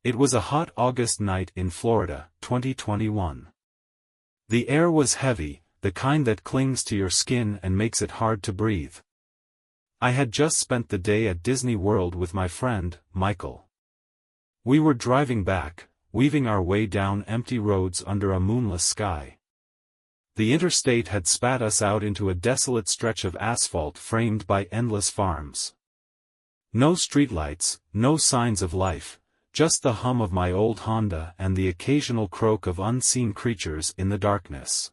It was a hot August night in Florida, 2021. The air was heavy, the kind that clings to your skin and makes it hard to breathe. I had just spent the day at Disney World with my friend, Michael. We were driving back, weaving our way down empty roads under a moonless sky. The interstate had spat us out into a desolate stretch of asphalt framed by endless farms. No streetlights, no signs of life, just the hum of my old Honda and the occasional croak of unseen creatures in the darkness.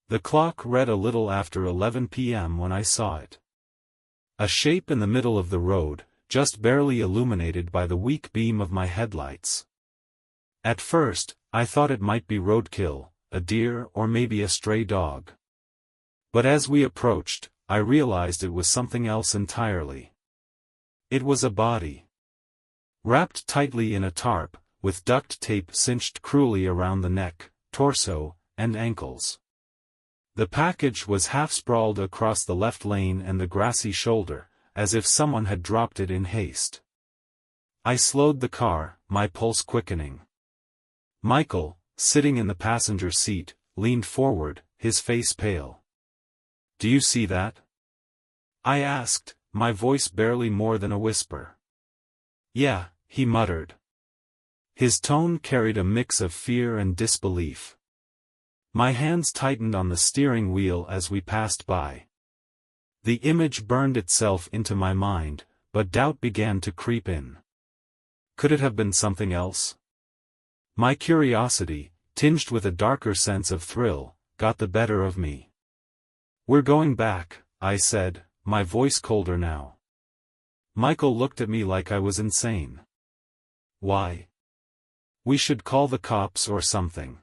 The clock read a little after 11 p.m. when I saw it. A shape in the middle of the road, just barely illuminated by the weak beam of my headlights. At first, I thought it might be roadkill, a deer or maybe a stray dog. But as we approached, I realized it was something else entirely. It was a body. Wrapped tightly in a tarp, with duct tape cinched cruelly around the neck, torso, and ankles. The package was half-sprawled across the left lane and the grassy shoulder, as if someone had dropped it in haste. I slowed the car, my pulse quickening. Michael, sitting in the passenger seat, leaned forward, his face pale. "Do you see that?" I asked, my voice barely more than a whisper. "Yeah," he muttered. His tone carried a mix of fear and disbelief. My hands tightened on the steering wheel as we passed by. The image burned itself into my mind, but doubt began to creep in. Could it have been something else? My curiosity, tinged with a darker sense of thrill, got the better of me. "We're going back," I said, my voice colder now. Michael looked at me like I was insane. "Why?" "We should call the cops or something."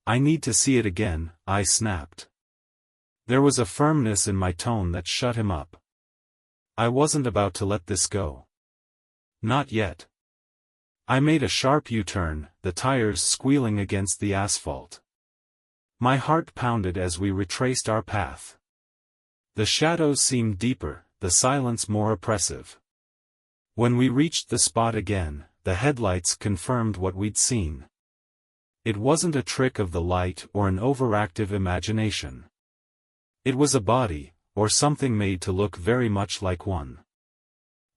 "I need to see it again," I snapped. There was a firmness in my tone that shut him up. I wasn't about to let this go. Not yet. I made a sharp U-turn, the tires squealing against the asphalt. My heart pounded as we retraced our path. The shadows seemed deeper, the silence more oppressive. When we reached the spot again, the headlights confirmed what we'd seen. It wasn't a trick of the light or an overactive imagination. It was a body, or something made to look very much like one.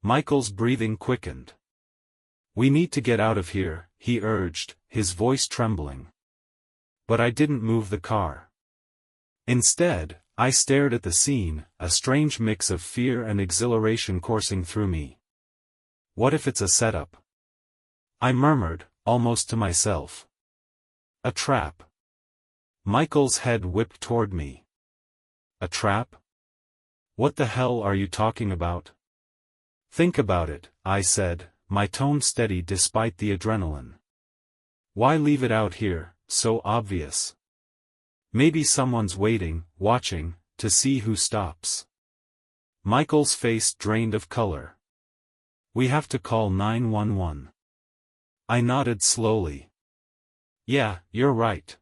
Michael's breathing quickened. "We need to get out of here," he urged, his voice trembling. But I didn't move the car. Instead, I stared at the scene, a strange mix of fear and exhilaration coursing through me. What if it's a setup? I murmured, almost to myself. A trap. Michael's head whipped toward me. A trap? What the hell are you talking about? Think about it, I said, my tone steady despite the adrenaline. Why leave it out here, so obvious? Maybe someone's waiting, watching, to see who stops. Michael's face drained of color. "We have to call 911. I nodded slowly. "Yeah, you're right."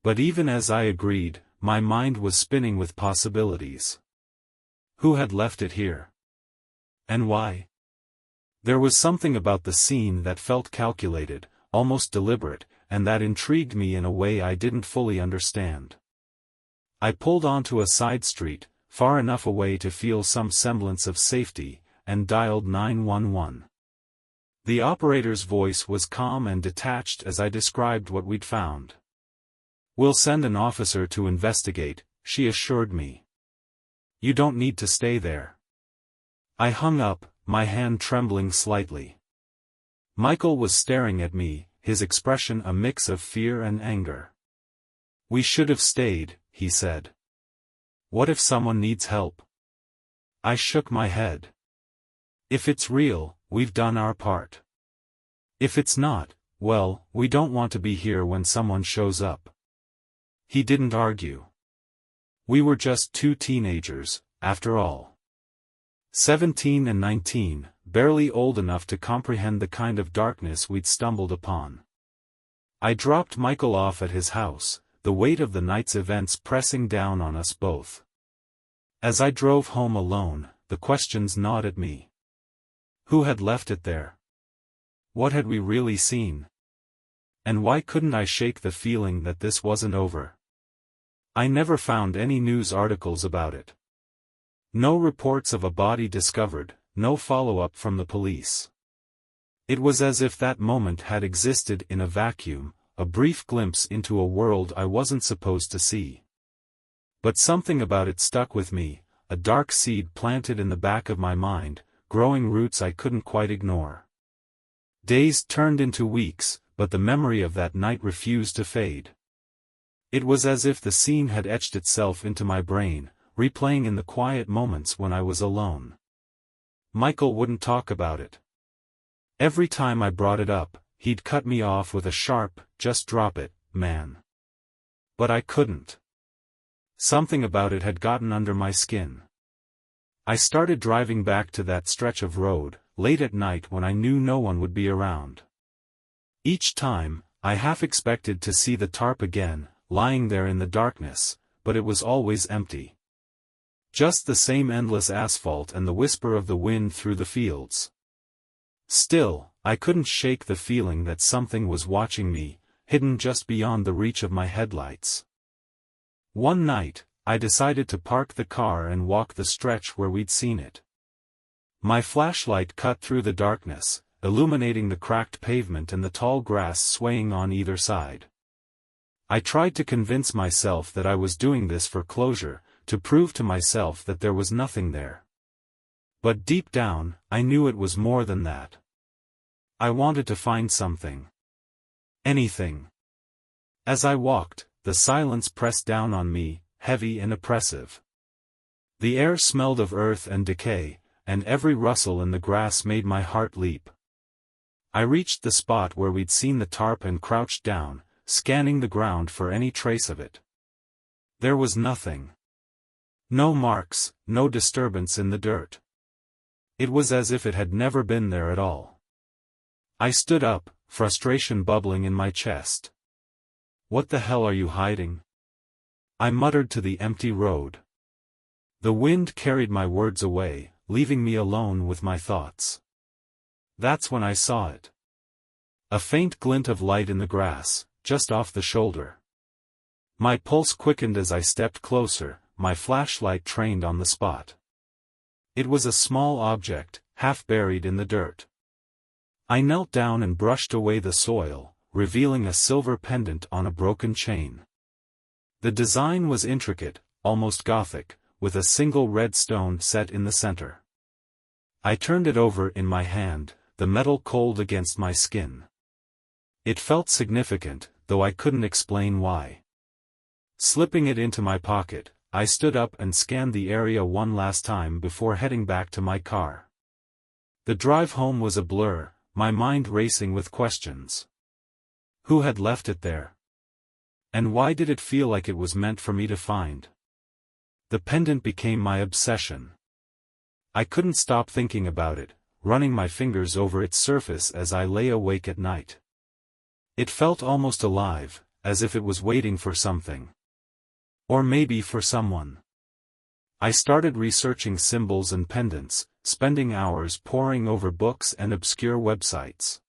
But even as I agreed, my mind was spinning with possibilities. Who had left it here? And why? There was something about the scene that felt calculated, almost deliberate, and that intrigued me in a way I didn't fully understand. I pulled onto a side street, far enough away to feel some semblance of safety, and dialed 911. The operator's voice was calm and detached as I described what we'd found. "We'll send an officer to investigate," she assured me. "You don't need to stay there." I hung up, my hand trembling slightly. Michael was staring at me, his expression a mix of fear and anger. "We should have stayed," he said. "What if someone needs help?" I shook my head. "If it's real, we've done our part. If it's not, well, we don't want to be here when someone shows up." He didn't argue. We were just two teenagers, after all. 17 and 19, barely old enough to comprehend the kind of darkness we'd stumbled upon. I dropped Michael off at his house, the weight of the night's events pressing down on us both. As I drove home alone, the questions gnawed at me. Who had left it there? What had we really seen? And why couldn't I shake the feeling that this wasn't over? I never found any news articles about it. No reports of a body discovered, no follow-up from the police. It was as if that moment had existed in a vacuum, a brief glimpse into a world I wasn't supposed to see. But something about it stuck with me, a dark seed planted in the back of my mind, growing roots I couldn't quite ignore. Days turned into weeks, but the memory of that night refused to fade. It was as if the scene had etched itself into my brain, replaying in the quiet moments when I was alone. Michael wouldn't talk about it. Every time I brought it up, he'd cut me off with a sharp, "Just drop it, man." But I couldn't. Something about it had gotten under my skin. I started driving back to that stretch of road, late at night when I knew no one would be around. Each time, I half expected to see the tarp again, lying there in the darkness, but it was always empty. Just the same endless asphalt and the whisper of the wind through the fields. Still, I couldn't shake the feeling that something was watching me, hidden just beyond the reach of my headlights. One night, I decided to park the car and walk the stretch where we'd seen it. My flashlight cut through the darkness, illuminating the cracked pavement and the tall grass swaying on either side. I tried to convince myself that I was doing this for closure, to prove to myself that there was nothing there. But deep down, I knew it was more than that. I wanted to find something. Anything. As I walked, the silence pressed down on me, heavy and oppressive. The air smelled of earth and decay, and every rustle in the grass made my heart leap. I reached the spot where we'd seen the tarp and crouched down, scanning the ground for any trace of it. There was nothing. No marks, no disturbance in the dirt. It was as if it had never been there at all. I stood up, frustration bubbling in my chest. "What the hell are you hiding?" I muttered to the empty road. The wind carried my words away, leaving me alone with my thoughts. That's when I saw it. A faint glint of light in the grass, just off the shoulder. My pulse quickened as I stepped closer, my flashlight trained on the spot. It was a small object, half buried in the dirt. I knelt down and brushed away the soil, revealing a silver pendant on a broken chain. The design was intricate, almost Gothic, with a single red stone set in the center. I turned it over in my hand, the metal cold against my skin. It felt significant, though I couldn't explain why. Slipping it into my pocket, I stood up and scanned the area one last time before heading back to my car. The drive home was a blur, my mind racing with questions. Who had left it there? And why did it feel like it was meant for me to find? The pendant became my obsession. I couldn't stop thinking about it, running my fingers over its surface as I lay awake at night. It felt almost alive, as if it was waiting for something. Or maybe for someone. I started researching symbols and pendants, spending hours poring over books and obscure websites.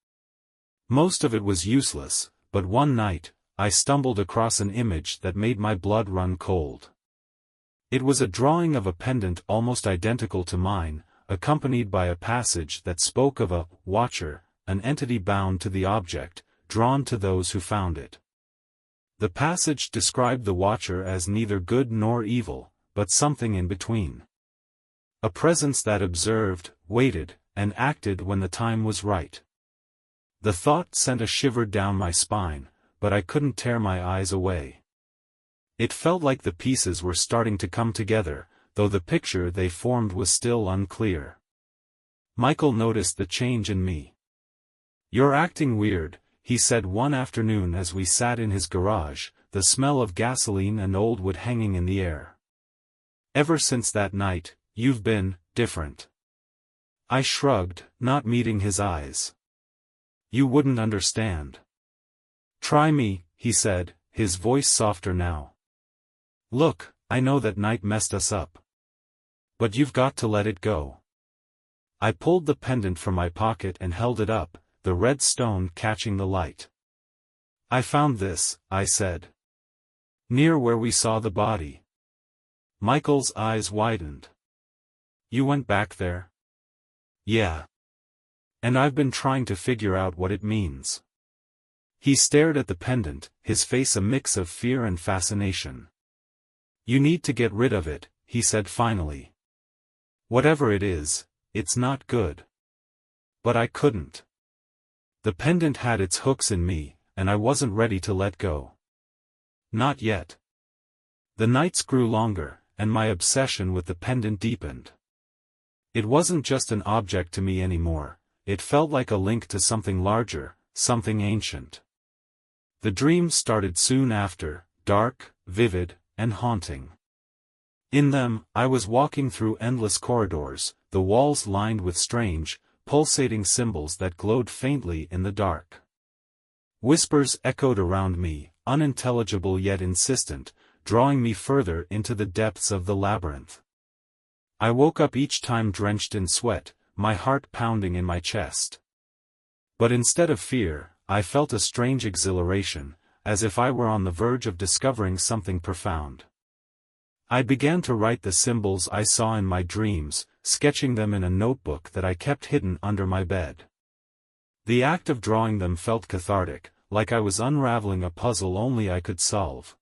Most of it was useless, but one night, I stumbled across an image that made my blood run cold. It was a drawing of a pendant almost identical to mine, accompanied by a passage that spoke of a watcher, an entity bound to the object, drawn to those who found it. The passage described the watcher as neither good nor evil, but something in between. A presence that observed, waited, and acted when the time was right. The thought sent a shiver down my spine, but I couldn't tear my eyes away. It felt like the pieces were starting to come together, though the picture they formed was still unclear. Michael noticed the change in me. "You're acting weird," he said one afternoon as we sat in his garage, the smell of gasoline and old wood hanging in the air. "Ever since that night, you've been different." I shrugged, not meeting his eyes. "You wouldn't understand." "Try me," he said, his voice softer now. "Look, I know that night messed us up. But you've got to let it go." I pulled the pendant from my pocket and held it up, the red stone catching the light. "I found this," I said. "Near where we saw the body." Michael's eyes widened. "You went back there?" "Yeah. And I've been trying to figure out what it means." He stared at the pendant, his face a mix of fear and fascination. "You need to get rid of it," he said finally. "Whatever it is, it's not good." But I couldn't. The pendant had its hooks in me, and I wasn't ready to let go. Not yet. The nights grew longer, and my obsession with the pendant deepened. It wasn't just an object to me anymore, it felt like a link to something larger, something ancient. The dreams started soon after, dark, vivid, and haunting. In them, I was walking through endless corridors, the walls lined with strange, pulsating symbols that glowed faintly in the dark. Whispers echoed around me, unintelligible yet insistent, drawing me further into the depths of the labyrinth. I woke up each time drenched in sweat, my heart pounding in my chest. But instead of fear, I felt a strange exhilaration, as if I were on the verge of discovering something profound. I began to write the symbols I saw in my dreams, sketching them in a notebook that I kept hidden under my bed. The act of drawing them felt cathartic, like I was unraveling a puzzle only I could solve.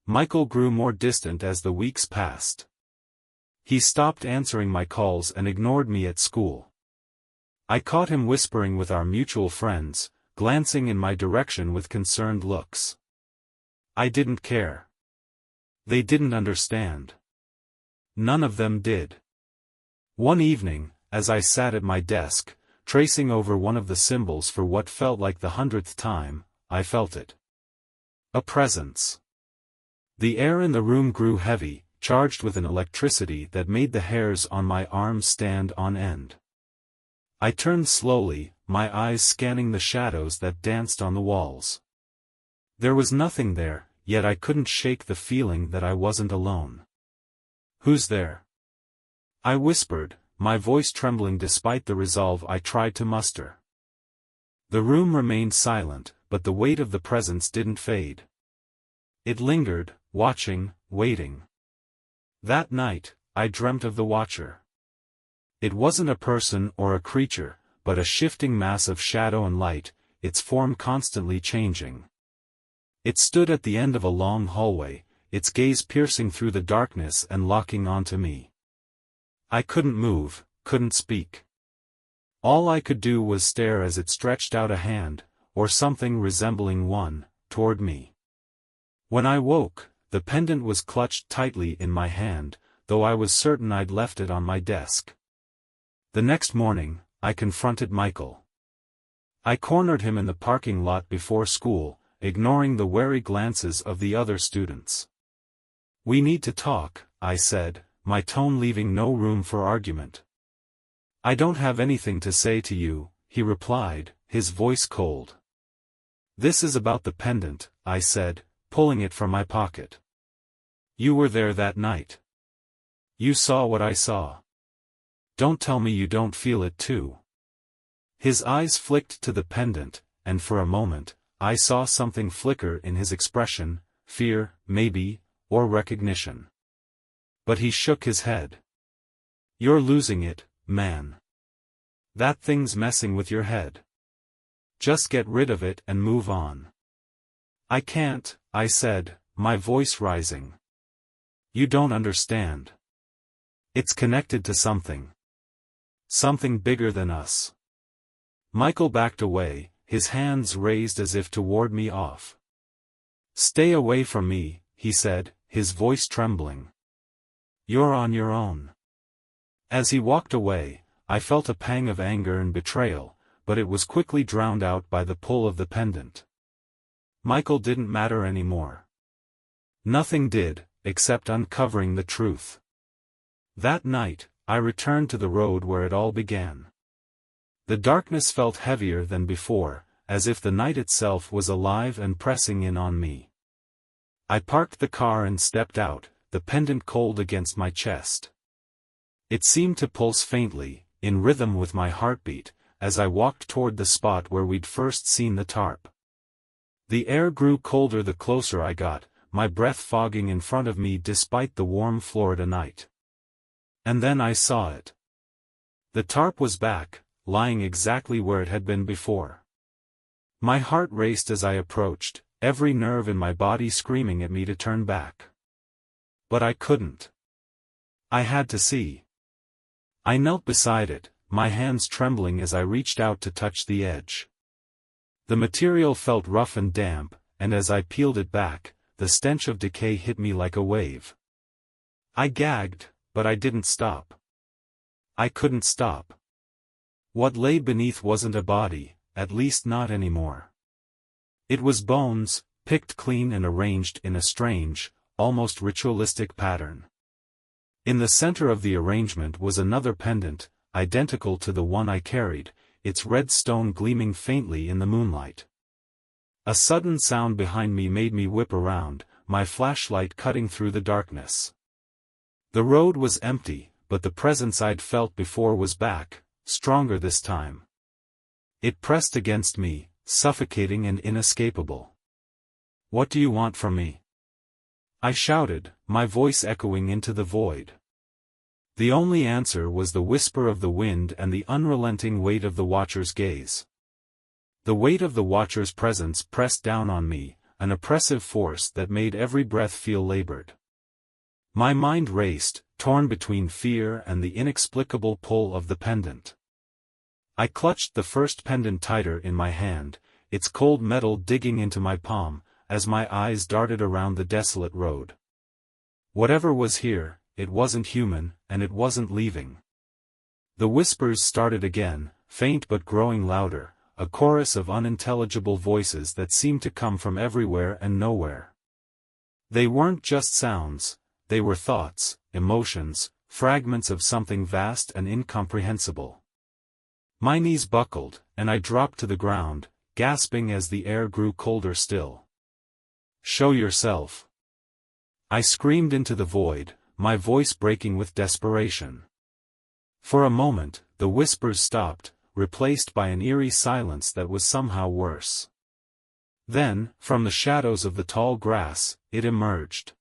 Michael grew more distant as the weeks passed. He stopped answering my calls and ignored me at school. I caught him whispering with our mutual friends, glancing in my direction with concerned looks. I didn't care. They didn't understand. None of them did. One evening, as I sat at my desk, tracing over one of the symbols for what felt like the 100th time, I felt it. A presence. The air in the room grew heavy, charged with an electricity that made the hairs on my arms stand on end. I turned slowly, my eyes scanning the shadows that danced on the walls. There was nothing there, yet I couldn't shake the feeling that I wasn't alone. "Who's there?" I whispered, my voice trembling despite the resolve I tried to muster. The room remained silent, but the weight of the presence didn't fade. It lingered, watching, waiting. That night, I dreamt of the Watcher. It wasn't a person or a creature, but a shifting mass of shadow and light, its form constantly changing. It stood at the end of a long hallway, its gaze piercing through the darkness and locking onto me. I couldn't move, couldn't speak. All I could do was stare as it stretched out a hand, or something resembling one, toward me. When I woke, the pendant was clutched tightly in my hand, though I was certain I'd left it on my desk. The next morning, I confronted Michael. I cornered him in the parking lot before school, ignoring the wary glances of the other students. "We need to talk," I said, my tone leaving no room for argument. "I don't have anything to say to you," he replied, his voice cold. "This is about the pendant," I said, pulling it from my pocket. "You were there that night. You saw what I saw. Don't tell me you don't feel it too." His eyes flicked to the pendant, and for a moment, I saw something flicker in his expression, fear, maybe, or recognition. But he shook his head. "You're losing it, man. That thing's messing with your head. Just get rid of it and move on." "I can't," I said, my voice rising. "You don't understand. It's connected to something. Something bigger than us." Michael backed away, his hands raised as if to ward me off. "Stay away from me," he said, his voice trembling. "You're on your own." As he walked away, I felt a pang of anger and betrayal, but it was quickly drowned out by the pull of the pendant. Michael didn't matter anymore. Nothing did, except uncovering the truth. That night, I returned to the road where it all began. The darkness felt heavier than before, as if the night itself was alive and pressing in on me. I parked the car and stepped out, the pendant cold against my chest. It seemed to pulse faintly, in rhythm with my heartbeat, as I walked toward the spot where we'd first seen the tarp. The air grew colder the closer I got, my breath fogging in front of me despite the warm Florida night. And then I saw it. The tarp was back, lying exactly where it had been before. My heart raced as I approached, every nerve in my body screaming at me to turn back. But I couldn't. I had to see. I knelt beside it, my hands trembling as I reached out to touch the edge. The material felt rough and damp, and as I peeled it back, the stench of decay hit me like a wave. I gagged, but I didn't stop. I couldn't stop. What lay beneath wasn't a body, at least not anymore. It was bones, picked clean and arranged in a strange, almost ritualistic pattern. In the center of the arrangement was another pendant, identical to the one I carried, its red stone gleaming faintly in the moonlight. A sudden sound behind me made me whip around, my flashlight cutting through the darkness. The road was empty, but the presence I'd felt before was back, stronger this time. It pressed against me, suffocating and inescapable. "What do you want from me?" I shouted, my voice echoing into the void. The only answer was the whisper of the wind and the unrelenting weight of the Watcher's gaze. The weight of the Watcher's presence pressed down on me, an oppressive force that made every breath feel labored. My mind raced, torn between fear and the inexplicable pull of the pendant. I clutched the first pendant tighter in my hand, its cold metal digging into my palm, as my eyes darted around the desolate road. Whatever was here, it wasn't human, and it wasn't leaving. The whispers started again, faint but growing louder, a chorus of unintelligible voices that seemed to come from everywhere and nowhere. They weren't just sounds, they were thoughts, emotions, fragments of something vast and incomprehensible. My knees buckled, and I dropped to the ground, gasping as the air grew colder still. "Show yourself!" I screamed into the void, my voice breaking with desperation. For a moment, the whispers stopped, replaced by an eerie silence that was somehow worse. Then, from the shadows of the tall grass, it emerged.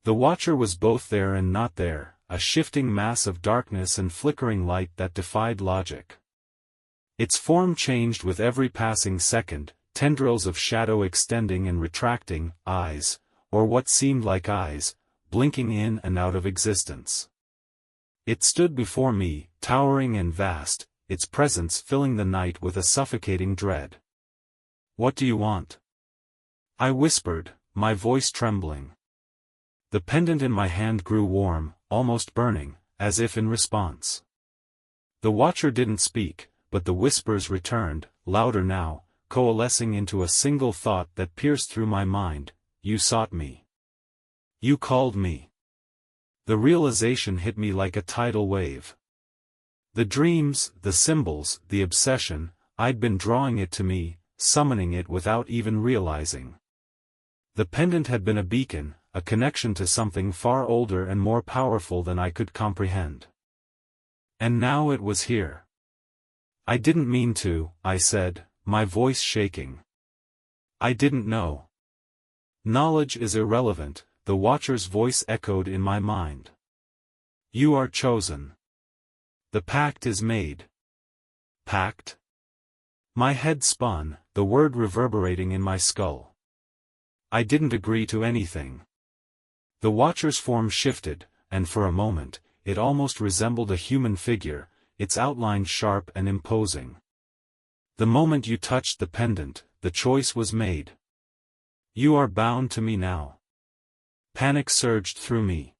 The Watcher was both there and not there, a shifting mass of darkness and flickering light that defied logic. Its form changed with every passing second, tendrils of shadow extending and retracting, eyes, or what seemed like eyes, blinking in and out of existence. It stood before me, towering and vast, its presence filling the night with a suffocating dread. "What do you want?" I whispered, my voice trembling. The pendant in my hand grew warm, almost burning, as if in response. The Watcher didn't speak, but the whispers returned, louder now, coalescing into a single thought that pierced through my mind: "You sought me. You called me." The realization hit me like a tidal wave. The dreams, the symbols, the obsession, I'd been drawing it to me, summoning it without even realizing. The pendant had been a beacon, a connection to something far older and more powerful than I could comprehend. And now it was here. "I didn't mean to," I said, my voice shaking. "I didn't know." "Knowledge is irrelevant," the Watcher's voice echoed in my mind. "You are chosen. The pact is made." Pact? My head spun, the word reverberating in my skull. I didn't agree to anything. The Watcher's form shifted, and for a moment, it almost resembled a human figure, its outline sharp and imposing. "The moment you touched the pendant, the choice was made. You are bound to me now." Panic surged through me.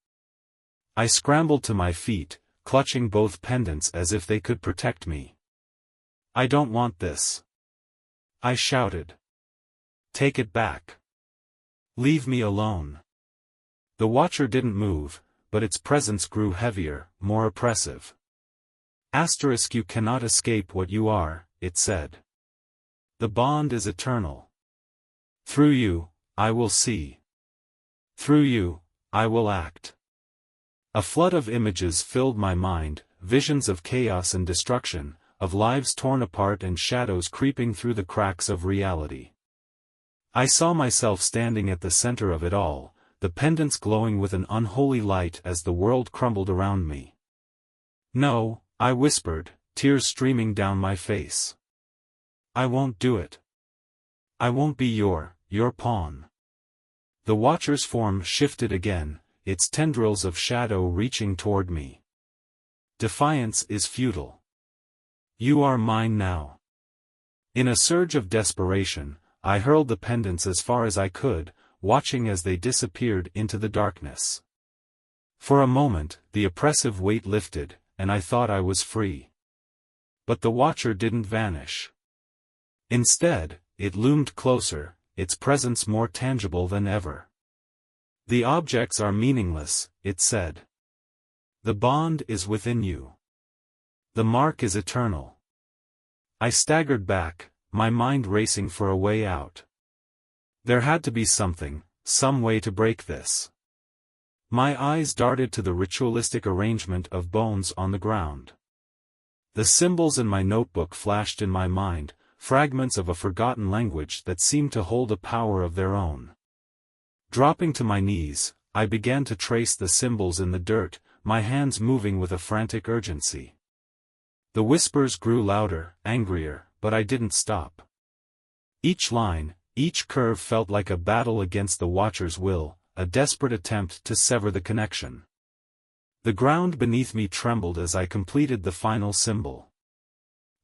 I scrambled to my feet, clutching both pendants as if they could protect me. "I don't want this," I shouted. "Take it back. Leave me alone." The Watcher didn't move, but its presence grew heavier, more oppressive. "You cannot escape what you are," it said. "The bond is eternal. Through you, I will see. Through you, I will act." A flood of images filled my mind, visions of chaos and destruction, of lives torn apart and shadows creeping through the cracks of reality. I saw myself standing at the center of it all, the pendants glowing with an unholy light as the world crumbled around me. "No," I whispered, tears streaming down my face. "I won't do it. I won't be your pawn." The Watcher's form shifted again, its tendrils of shadow reaching toward me. "Defiance is futile. You are mine now." In a surge of desperation, I hurled the pendants as far as I could, watching as they disappeared into the darkness. For a moment, the oppressive weight lifted, and I thought I was free. But the Watcher didn't vanish. Instead, it loomed closer, its presence more tangible than ever. "The objects are meaningless," it said. "The bond is within you. The mark is eternal." I staggered back, my mind racing for a way out. There had to be something, some way to break this. My eyes darted to the ritualistic arrangement of bones on the ground. The symbols in my notebook flashed in my mind, fragments of a forgotten language that seemed to hold a power of their own. Dropping to my knees, I began to trace the symbols in the dirt, my hands moving with a frantic urgency. The whispers grew louder, angrier, but I didn't stop. Each line, each curve felt like a battle against the Watcher's will, a desperate attempt to sever the connection. The ground beneath me trembled as I completed the final symbol.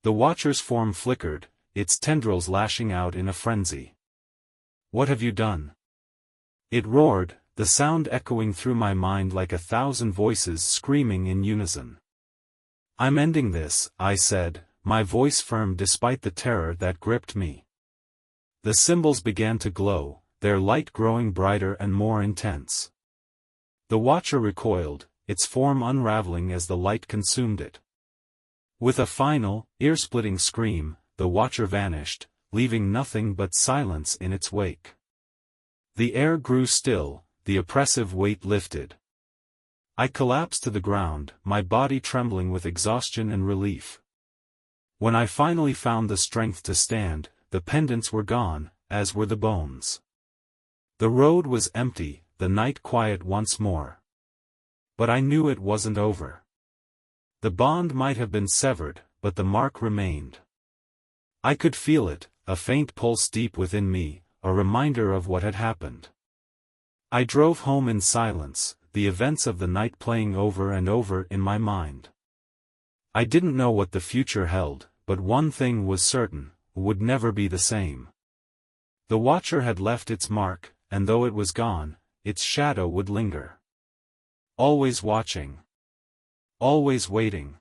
The Watcher's form flickered, its tendrils lashing out in a frenzy. "What have you done?" It roared, the sound echoing through my mind like 1,000 voices screaming in unison. "I'm ending this," I said, my voice firm despite the terror that gripped me. The symbols began to glow, their light growing brighter and more intense. The Watcher recoiled, its form unraveling as the light consumed it. With a final, ear-splitting scream, the Watcher vanished, leaving nothing but silence in its wake. The air grew still, the oppressive weight lifted. I collapsed to the ground, my body trembling with exhaustion and relief. When I finally found the strength to stand, the pendants were gone, as were the bones. The road was empty, the night quiet once more. But I knew it wasn't over. The bond might have been severed, but the mark remained. I could feel it, a faint pulse deep within me, a reminder of what had happened. I drove home in silence, the events of the night playing over and over in my mind. I didn't know what the future held, but one thing was certain, would never be the same. The Watcher had left its mark, and though it was gone, its shadow would linger. Always watching. Always waiting.